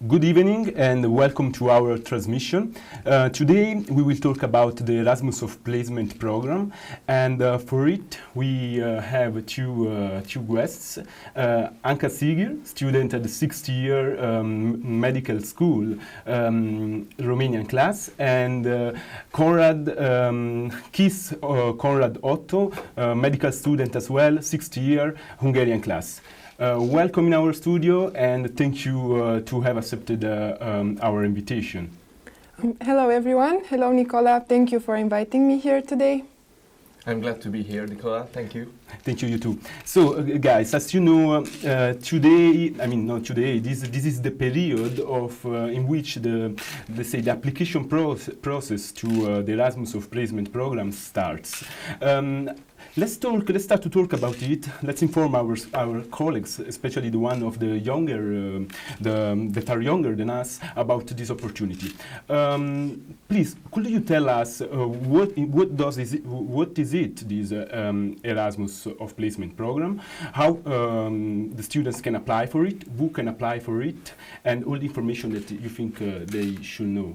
Good evening and welcome to our transmission. Today we will talk about the Erasmus of Placement program, and for it we have two guests. Anca Cighir, student at the 6th year medical school Romanian class, and Konrad-Otto, medical student as well, 6th year Hungarian class. Welcome in our studio, and thank you to have accepted our invitation. Hello everyone. Hello Nicola. Thank you for inviting me here today. I'm glad to be here, Nicola. Thank you. Thank you, you too. So, guys, as you know, today, not today, this is the period of in which the application process to the Erasmus of Placement program starts. Let's start to talk about it. Let's inform our colleagues, especially the one of the younger, that are younger than us, about this opportunity. Please, could you tell us what is it, this Erasmus of Placement program? How the students can apply for it? Who can apply for it? And all the information that you think they should know.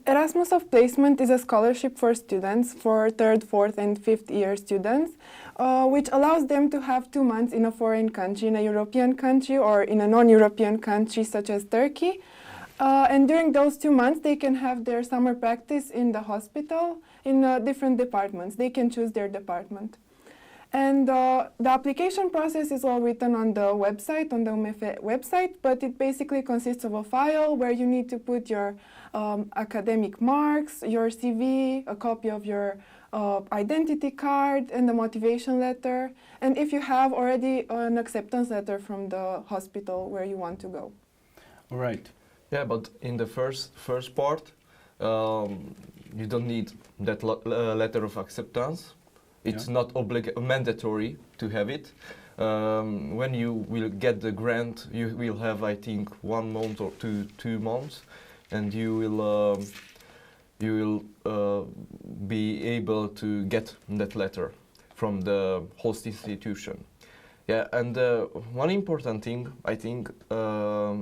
Erasmus of Placement is a scholarship for students, for 3rd, 4th and 5th year students, which allows them to have 2 months in a foreign country, in a European country or in a non-European country such as Turkey. And during those 2 months they can have their summer practice in the hospital in different departments. They can choose their department. And the application process is all written on the website, on the UMF website, but it basically consists of a file where you need to put your academic marks, your CV, a copy of your identity card, and the motivation letter, and if you have already an acceptance letter from the hospital where you want to go. All right. Yeah, but in the first part, you don't need that letter of acceptance. It's not mandatory to have it. When you will get the grant, you will have, I think, 1 month or 2 months, and you will be able to get that letter from the host institution. Yeah, and one important thing I think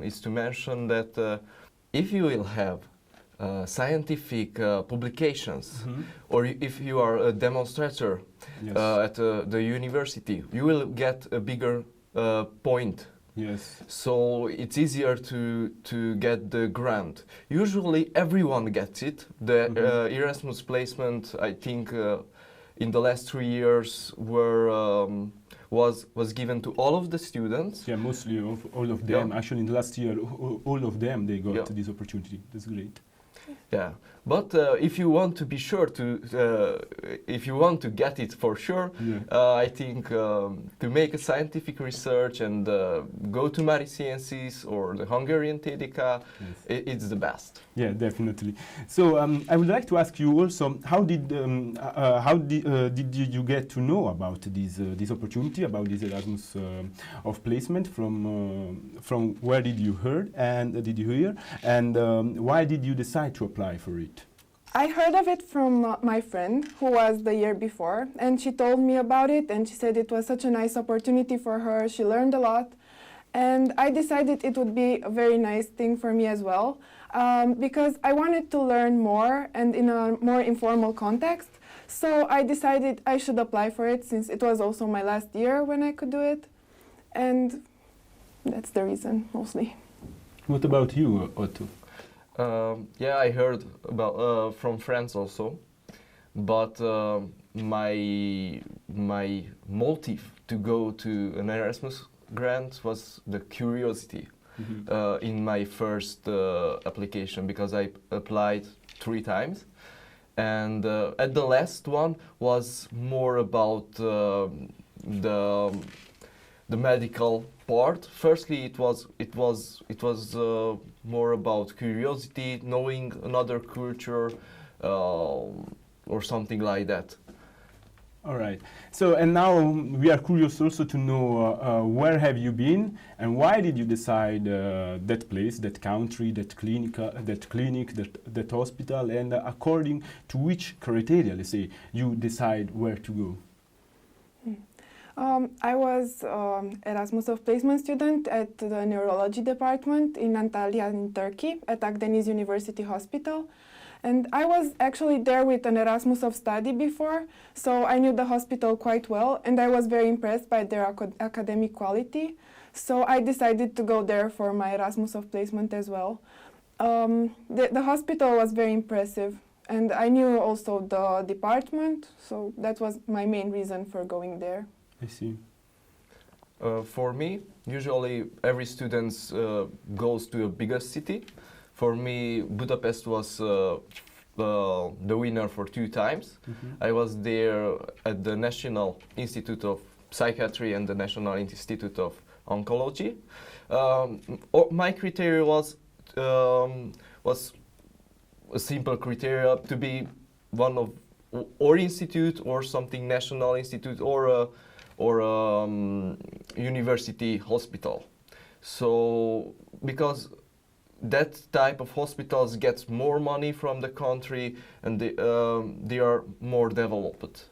is to mention that if you will have scientific publications, or if you are a demonstrator at the university, you will get a bigger point. Yes. So it's easier to get the grant. Usually everyone gets it. The Erasmus placement, I think, in the last 3 years was given to all of the students. Yeah, mostly all of them. Yeah. Actually, in the last year, all of them, they got this opportunity. That's great. Yeah, but if you want to be sure if you want to get it for sure, I think to make a scientific research and go to Mari Sciences or the Hungarian TDK, it's the best. Yeah, definitely. So I would like to ask you also, how did you get to know about this opportunity, about this Erasmus of Placement? From where did you hear, and why did you decide to apply for it? I heard of it from my friend who was the year before, and she told me about it, and she said it was such a nice opportunity for her. She learned a lot, and I decided it would be a very nice thing for me as well, because I wanted to learn more and in a more informal context. So I decided I should apply for it, since it was also my last year when I could do it, and that's the reason mostly. What about you, Otto? Yeah, I heard about from friends also, but my motive to go to an Erasmus grant was the curiosity in my first application, because I applied 3 times, and at the last one was more about the medical part. Firstly, it was more about curiosity, knowing another culture, or something like that. All right. So, and now we are curious also to know where have you been, and why did you decide that place, that country, that clinic, that hospital, and according to which criteria, let's say, you decide where to go? I was Erasmus of placement student at the neurology department in Antalya in Turkey at Akdeniz University Hospital. And I was actually there with an Erasmus of study before, so I knew the hospital quite well, and I was very impressed by their academic quality. So I decided to go there for my Erasmus of placement as well. The hospital was very impressive, and I knew also the department, so that was my main reason for going there. I see. For me, usually every student goes to a bigger city. For me, Budapest was the winner for 2 times. Mm-hmm. I was there at the National Institute of Psychiatry and the National Institute of Oncology. My criteria was a simple criteria to be one of or institute or something national institute or university hospital. So because that type of hospitals gets more money from the country and they are more developed.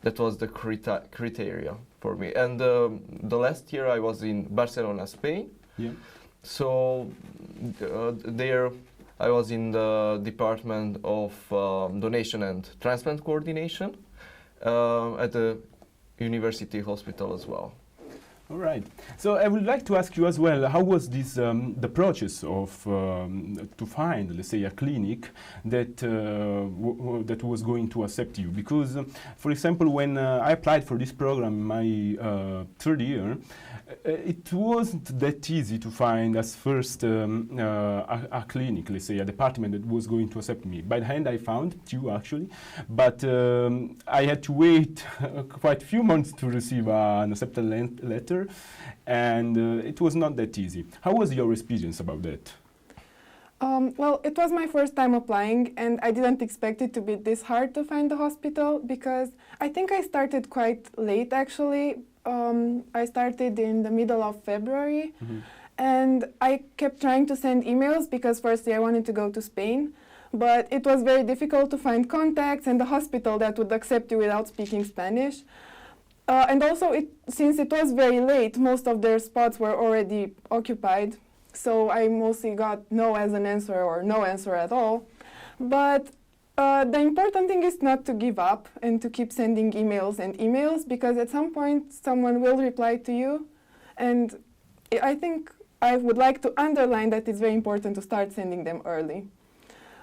That was the criteria for me. And the last year I was in Barcelona, Spain. Yeah. So there I was in the department of donation and transplant coordination at the university hospital as well. All right. So I would like to ask you as well, how was this the process of to find, let's say, a clinic that that was going to accept you? Because, for example, when I applied for this program in my 3rd year, it wasn't that easy to find as first a clinic, let's say, a department that was going to accept me. By the end, I found 2 actually, but I had to wait quite a few months to receive an acceptance letter, and it was not that easy. How was your experience about that? Well, it was my first time applying, and I didn't expect it to be this hard to find the hospital because I think I started quite late actually. I started in the middle of February, and I kept trying to send emails because firstly I wanted to go to Spain, but it was very difficult to find contacts and the hospital that would accept you without speaking Spanish. And also, since it was very late, most of their spots were already occupied, so I mostly got no as an answer or no answer at all. But the important thing is not to give up and to keep sending emails and emails, because at some point someone will reply to you. And I think I would like to underline that it's very important to start sending them early.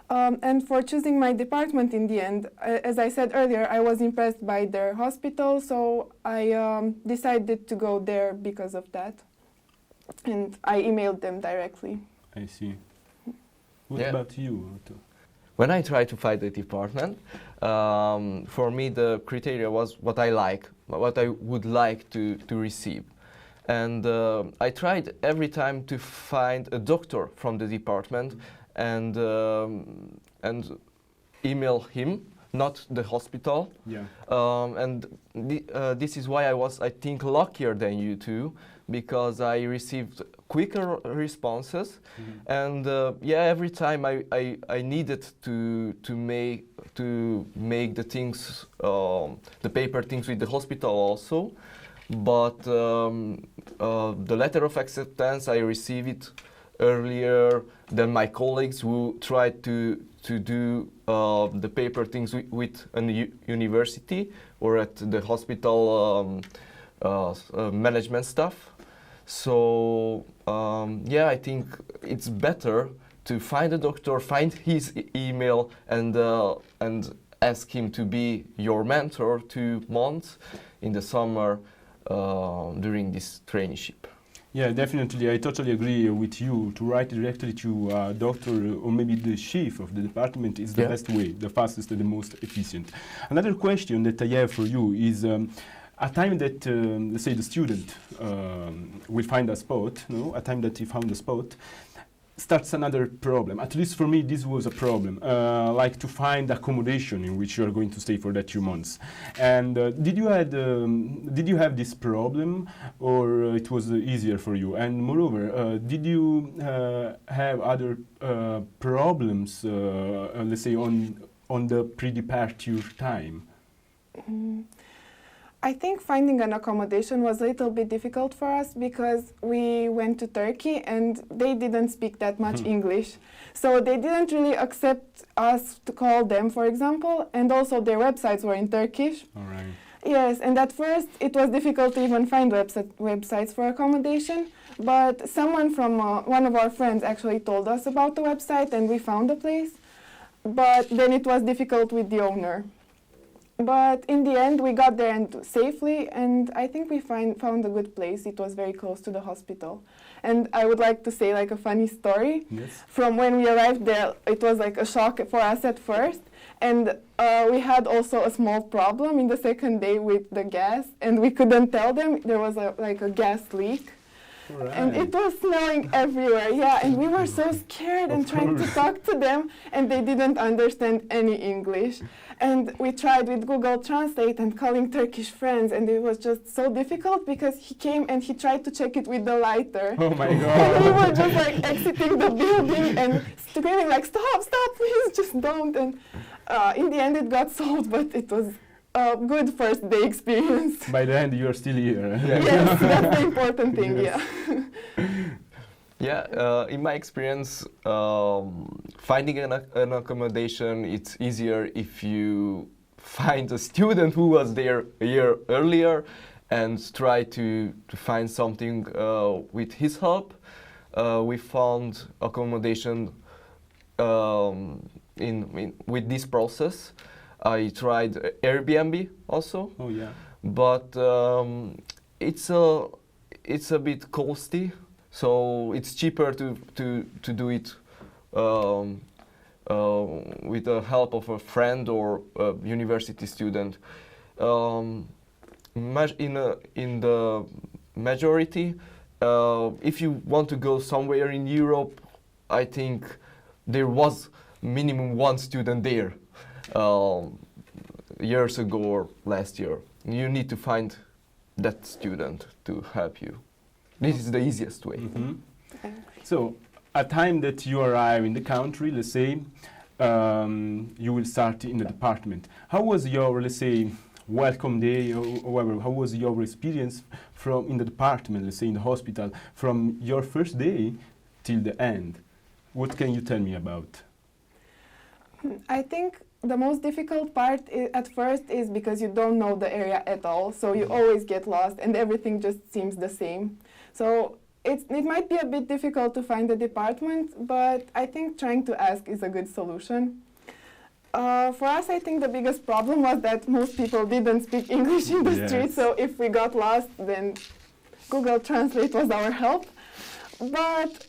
And for choosing my department in the end, as I said earlier, I was impressed by their hospital, so I decided to go there because of that. And I emailed them directly. I see. What about you, Otto? When I tried to find the department, for me the criteria was what I like, what I would like to receive. And I tried every time to find a doctor from the department and email him, not the hospital. Yeah. And this is why I was, I think, luckier than you two, because I received quicker responses. And every time I needed to make the things, the paper things with the hospital also. But the letter of acceptance, I received it earlier than my colleagues who tried to do the paper things with a university or at the hospital management staff. So I think it's better to find a doctor, find his email, and ask him to be your mentor 2 months in the summer during this traineeship. Yeah, definitely. I totally agree with you. To write directly to a doctor or maybe the chief of the department is the best way, the fastest and the most efficient. Another question that I have for you is a time that, let's say, the student will find a spot, a time that he found a spot, starts another problem. At least for me, this was a problem, like to find accommodation in which you are going to stay for that 2 months. And did you have this problem, or it was easier for you? And moreover, did you have other problems, let's say, on the pre-departure time? I think finding an accommodation was a little bit difficult for us because we went to Turkey and they didn't speak that much English. So they didn't really accept us to call them, for example, and also their websites were in Turkish. All right. Yes, and at first it was difficult to even find websites for accommodation, but someone from one of our friends actually told us about the website and we found a place. But then it was difficult with the owner. But in the end, we got there safely, and I think we found a good place. It was very close to the hospital. And I would like to say like a funny story. Yes. From when we arrived there, it was like a shock for us at first. And we had also a small problem in the second day with the gas, and we couldn't tell them. There was like a gas leak. Right. And it was smelling everywhere, yeah, and we were so scared and trying to talk to them, and they didn't understand any English. And we tried with Google Translate and calling Turkish friends, and it was just so difficult because he came and he tried to check it with the lighter. Oh my And God. we were just like exiting the building and screaming like, stop, stop, please, just don't. And in the end it got solved, but it was a good first day experience. By the end, you're still here. Yes, that's the important thing, Yes. yeah. Yeah, in my experience, finding an accommodation, it's easier if you find a student who was there a year earlier and try to find something with his help. We found accommodation with this process. I tried Airbnb also, Oh yeah. but it's a bit costly. So it's cheaper to do it with the help of a friend or a university student. In the majority, if you want to go somewhere in Europe, I think there was minimum one student there years ago or last year. You need to find that student to help you. This is the easiest way. Mm-hmm. So, at time that you arrive in the country, let's say, you will start in the department. How was your, let's say, welcome day, or whatever? How was your experience in the department, let's say, in the hospital, from your first day till the end? What can you tell me about? I think the most difficult part at first is because you don't know the area at all, so you always get lost and everything just seems the same. So it might be a bit difficult to find the department, but I think trying to ask is a good solution. For us, I think the biggest problem was that most people didn't speak English in the Yes. street, so if we got lost, then Google Translate was our help. But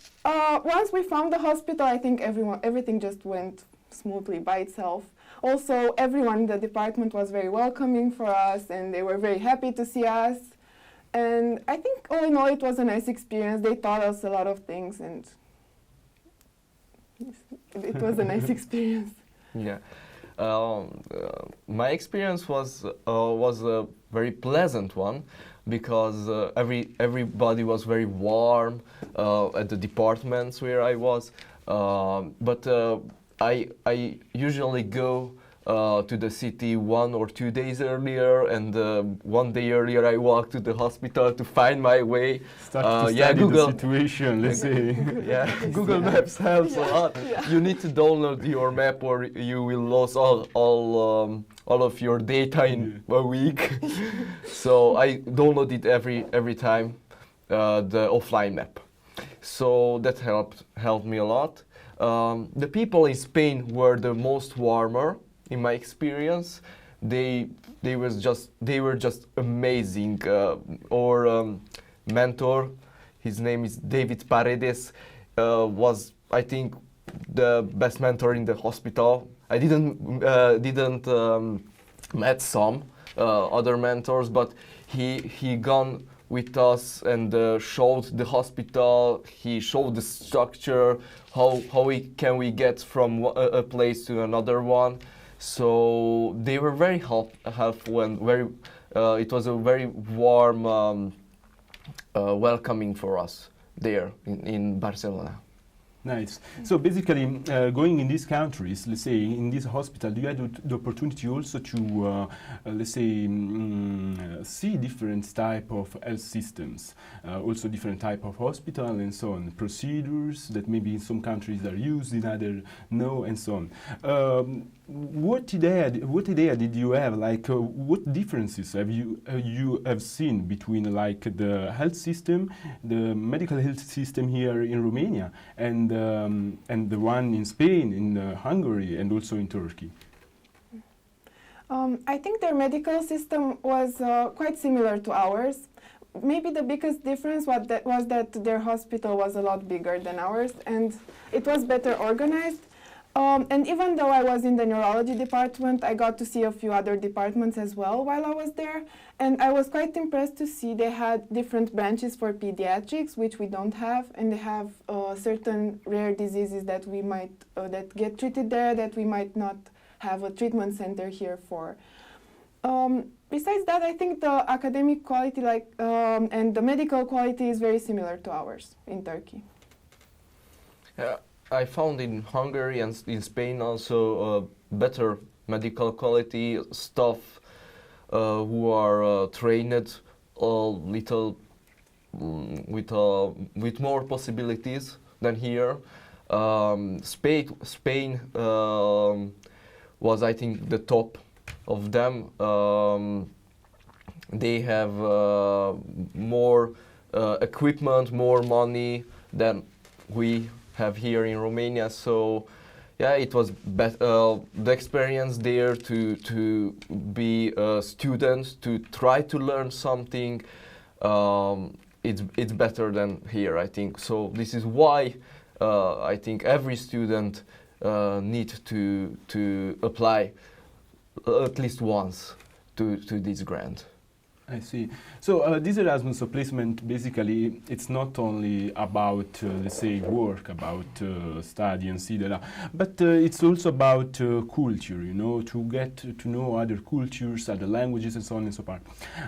once we found the hospital, I think everything just went smoothly by itself. Also, everyone in the department was very welcoming for us, and they were very happy to see us. And I think all in all, it was a nice experience. They taught us a lot of things, and it was a nice experience. Yeah, my experience was a very pleasant one because everybody was very warm at the departments where I was. But I usually go to the city 1 or 2 days earlier, and 1 day earlier I walk to the hospital to find my way. Start to yeah, study Google. the situation, let's say. Yeah, Google Maps helps a lot. Yeah. You need to download your map, or you will lose all of your data in a week. So I download it every time, the offline map. So that helped me a lot. The people in Spain were the most warmer in my experience. They were just amazing. Our mentor, his name is David Paredes, was, I think, the best mentor in the hospital. I didn't met some other mentors, but he gone with us and showed the hospital. He showed the structure, how can we get from a place to another one. So they were very helpful and it was a very warm welcoming for us there in Barcelona. Nice. So basically, going in these countries, let's say in this hospital, you had the opportunity also to, let's say, see different type of health systems, also different type of hospital and so on, procedures that maybe in some countries are used, in other no, and so on. What idea did you have? Like, what differences have you have seen between like the health system, the medical health system here in Romania, and the one in Spain, in Hungary, and also in Turkey? I think their medical system was quite similar to ours. Maybe the biggest difference was that their hospital was a lot bigger than ours, and it was better organized. And even though I was in the neurology department, I got to see a few other departments as well while I was there. And I was quite impressed to see they had different branches for pediatrics, which we don't have. And they have certain rare diseases that we might, that get treated there, that we might not have a treatment center here for. Besides that, I think the academic quality and the medical quality is very similar to ours in Turkey. Yeah. I found in Hungary and in Spain also better medical quality staff who are trained a little with more possibilities than here. Spain was, I think, the top of them. They have more equipment, more money than we have here in Romania, so yeah, it was the experience there to be a student, to try to learn something. It's better than here, I think. So this is why I think every student needs to apply at least once to this grant. I see. So this Erasmus placement, basically, it's not only about, let's say, work, about study and etc., but it's also about culture, you know, to get to know other cultures, other languages, and so on and so forth.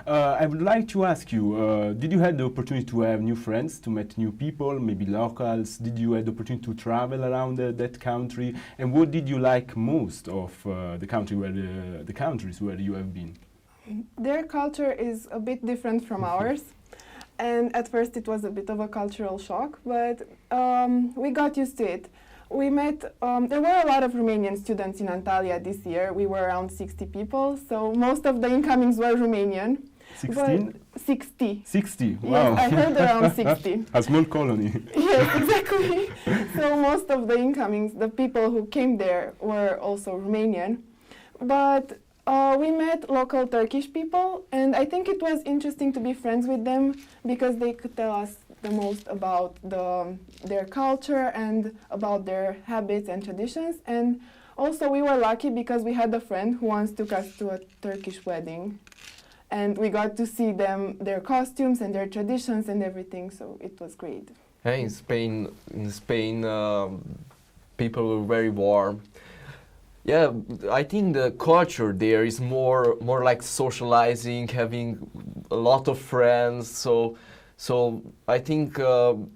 I would like to ask you, did you have the opportunity to have new friends, to meet new people, maybe locals? Did you have the opportunity to travel around that country? And what did you like most of the country where the countries where you have been? Their culture is a bit different from ours, and at first it was a bit of a cultural shock, but we got used to it. We met, there were a lot of Romanian students in Antalya this year. We were around 60 people, so most of the incomings were Romanian. 16? 60. 60, wow. Yes, I heard around 60. A small colony. Yes, exactly. So most of the incomings, the people who came there were also Romanian. But we met local Turkish people, and I think it was interesting to be friends with them because they could tell us the most about their culture and about their habits and traditions. And also we were lucky because we had a friend who once took us to a Turkish wedding, and we got to see their costumes and their traditions and everything, so it was great. Hey, in Spain, people were very warm. Yeah, I think the culture there is more like socializing, having a lot of friends. So I think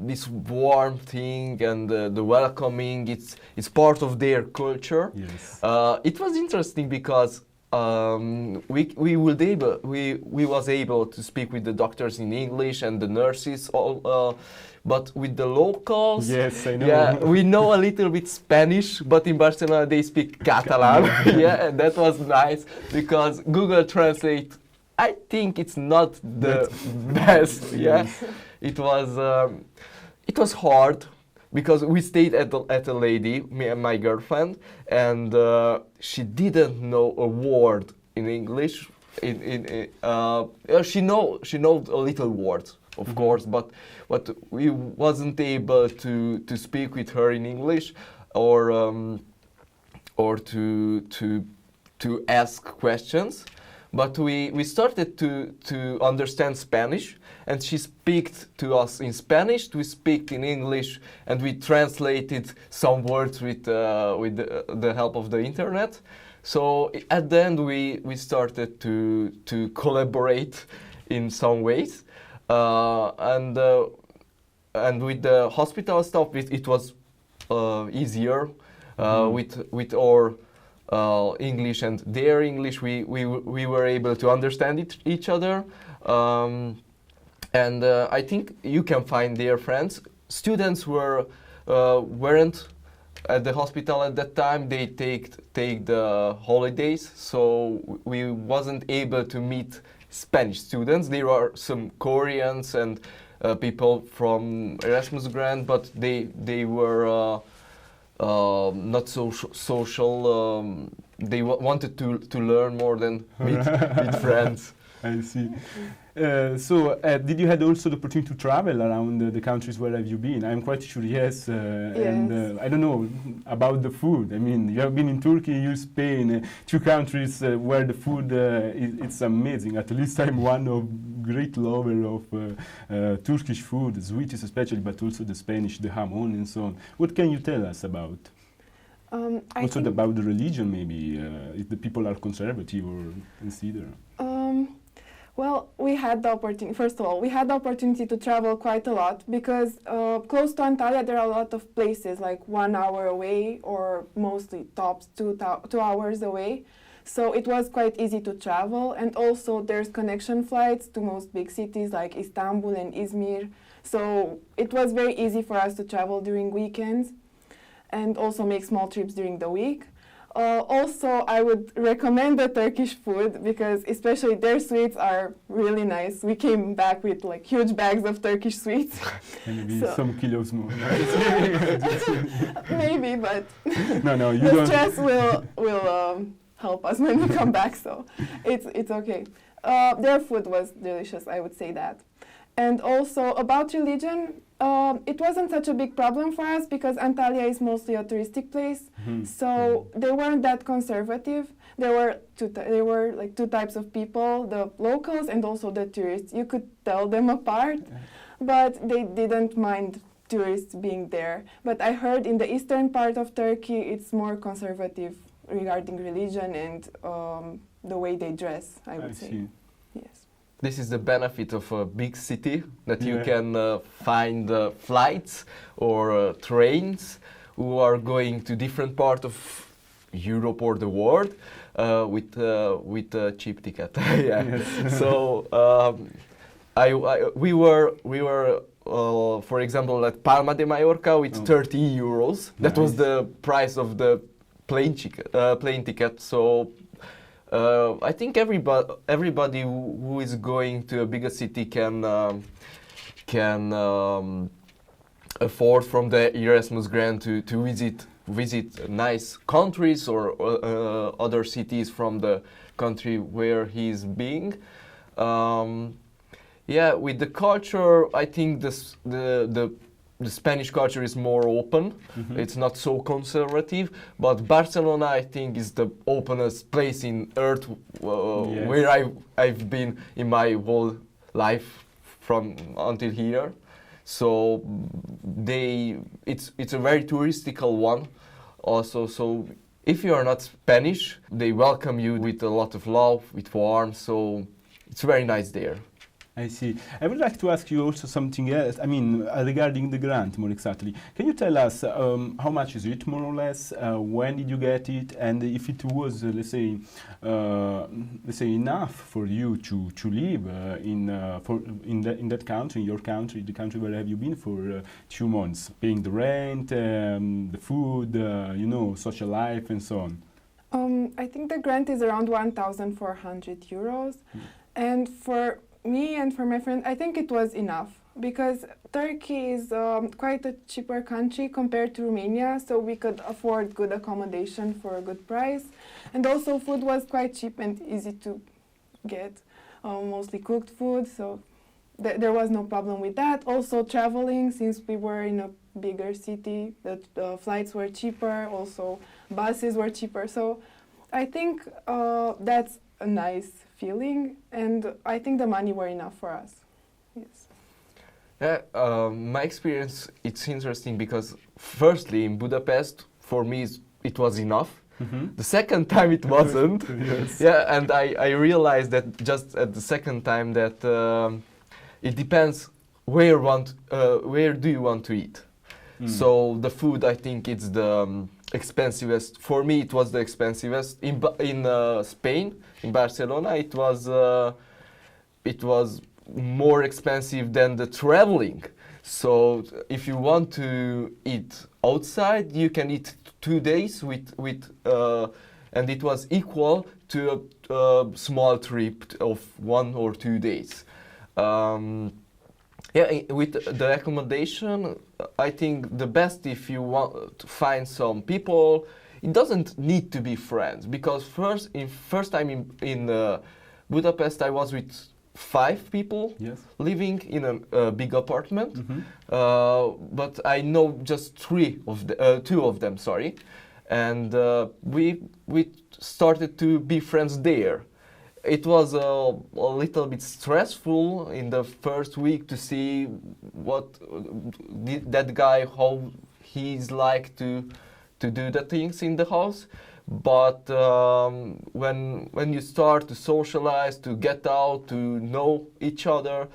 this warm thing and the welcoming, it's part of their culture. Yes. It was interesting because we was able to speak with the doctors in English and the nurses all. But with the locals, yes, I know. Yeah, we know a little bit Spanish, but in Barcelona they speak Catalan. Yeah, and that was nice because Google Translate, I think it's not the best. Yeah, it was hard because we stayed at a lady, me and my girlfriend, and she didn't know a word in English. She know a little words, of course, but we wasn't able to speak with her in English or to ask questions. But we started to understand Spanish, and she speaks to us in Spanish, we speak in English, and we translated some words with the help of the internet. So at the end we started to collaborate in some ways. And with the hospital staff, it was easier with our English and their English. We were able to understand each other, and I think you can find their friends. Students weren't at the hospital at that time. They take the holidays, so we wasn't able to meet Spanish students. There are some Koreans and people from Erasmus grant, but they were not so social. They wanted to learn more than meet friends. I see. Did you had also the opportunity to travel around the countries where have you been? I'm quite sure, yes. And I don't know about the food. I mean, you have been in Turkey, you Spain, two countries where the food it's amazing. At least I'm one of great lover of Turkish food, Sweeties especially, but also the Spanish, the jamon and so on. What can you tell us about? Also about the religion, maybe, if the people are conservative or consider. Well, we had the opportunity, first of all, we had the opportunity to travel quite a lot because close to Antalya there are a lot of places like 1 hour away or mostly tops 2 hours away. So it was quite easy to travel, and also there's connection flights to most big cities like Istanbul and Izmir. So it was very easy for us to travel during weekends and also make small trips during the week. Also, I would recommend the Turkish food because especially their sweets are really nice. We came back with like huge bags of Turkish sweets. Maybe some kilos more. Maybe, but no, you the don't. stress will help us when we come back, so it's okay. Their food was delicious, I would say that. And also about religion, it wasn't such a big problem for us because Antalya is mostly a touristic place, so they weren't that conservative. There were like two types of people, the locals and also the tourists. You could tell them apart, but they didn't mind tourists being there. But I heard in the eastern part of Turkey, it's more conservative regarding religion and the way they dress, I would say. See. Yes. This is the benefit of a big city, that you can find flights or trains who are going to different parts of Europe or the world with a cheap ticket. Yeah. Yes. So we were for example at Palma de Mallorca with 30 euros. That was the price of the plane ticket. So. I think everybody who is going to a bigger city can afford from the Erasmus grant to visit nice countries or other cities from the country where he's being. Yeah, with the culture, I think the Spanish culture is more open. It's not so conservative, but Barcelona, I think, is the openest place in earth where I've been in my whole life from until here. So it's a very touristical one also. So if you are not Spanish, they welcome you with a lot of love, with warmth. So it's very nice there. I see. I would like to ask you also something else. I mean, regarding the grant, more exactly. Can you tell us how much is it, more or less? When did you get it? And if it was, let's say, enough for you to live in that country, in your country, the country where have you been for 2 months, paying the rent, the food, social life, and so on. I think the grant is around 1,400 euros, and for me and for my friend, I think it was enough because Turkey is quite a cheaper country compared to Romania, so we could afford good accommodation for a good price, and also food was quite cheap and easy to get, mostly cooked food, so there was no problem with that. Also traveling, since we were in a bigger city, the flights were cheaper, also buses were cheaper, so I think that's a nice feeling, and I think the money were enough for us. Yes. Yeah, my experience, it's interesting because firstly in Budapest, for me it was enough. The second time it wasn't. Yes. Yeah, and I realized that just at the second time that it depends where do you want to eat. So the food, I think it's the expensivest. For me, it was the expensivest. In Spain, in Barcelona, it was more expensive than the traveling. So if you want to eat outside, you can eat 2 days and it was equal to a small trip of 1 or 2 days. With the accommodation, I think the best, if you want to find some people, it doesn't need to be friends, because first time in Budapest, I was with 5 people living in a big apartment, but I know just 2 of them, sorry, and we started to be friends there. It was a little bit stressful in the first week to see that guy, how he's like to do the things in the house. But when you start to socialize, to get out, to know each other,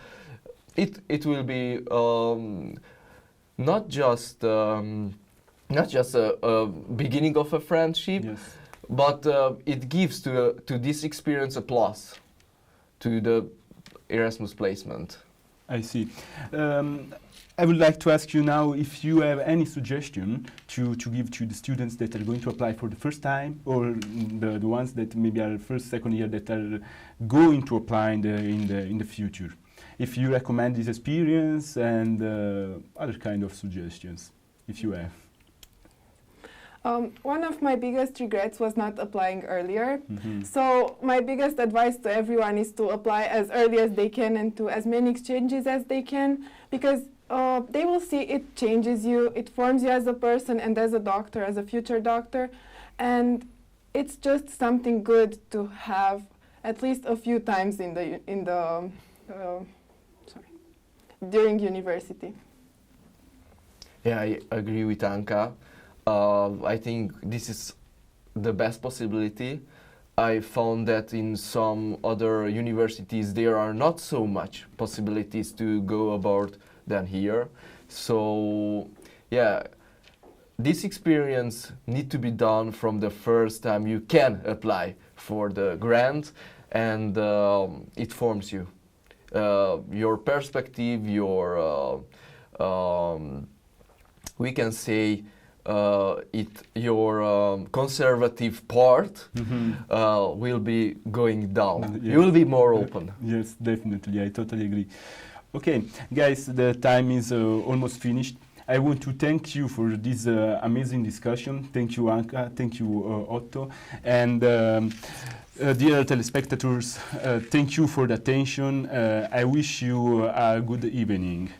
it will be not just a beginning of a friendship. But it gives to this experience a plus to the Erasmus placement. I see. I would like to ask you now if you have any suggestion to give to the students that are going to apply for the first time, or the ones that maybe are first, second year that are going to apply in the future. If you recommend this experience and other kind of suggestions, if you have. One of my biggest regrets was not applying earlier. So my biggest advice to everyone is to apply as early as they can and to as many exchanges as they can, because they will see it changes you, it forms you as a person and as a doctor, as a future doctor, and it's just something good to have at least a few times during university. Yeah, I agree with Anca. I think this is the best possibility. I found that in some other universities there are not so much possibilities to go abroad than here. So yeah, this experience need to be done from the first time you can apply for the grant, and it forms you. Your perspective, your we can say your conservative part will be going down. You will be more open. Yes, definitely. I totally agree. Okay, guys, the time is almost finished. I want to thank you for this amazing discussion. Thank you, Anca. Thank you, Otto. And dear telespectators, thank you for the attention. I wish you a good evening.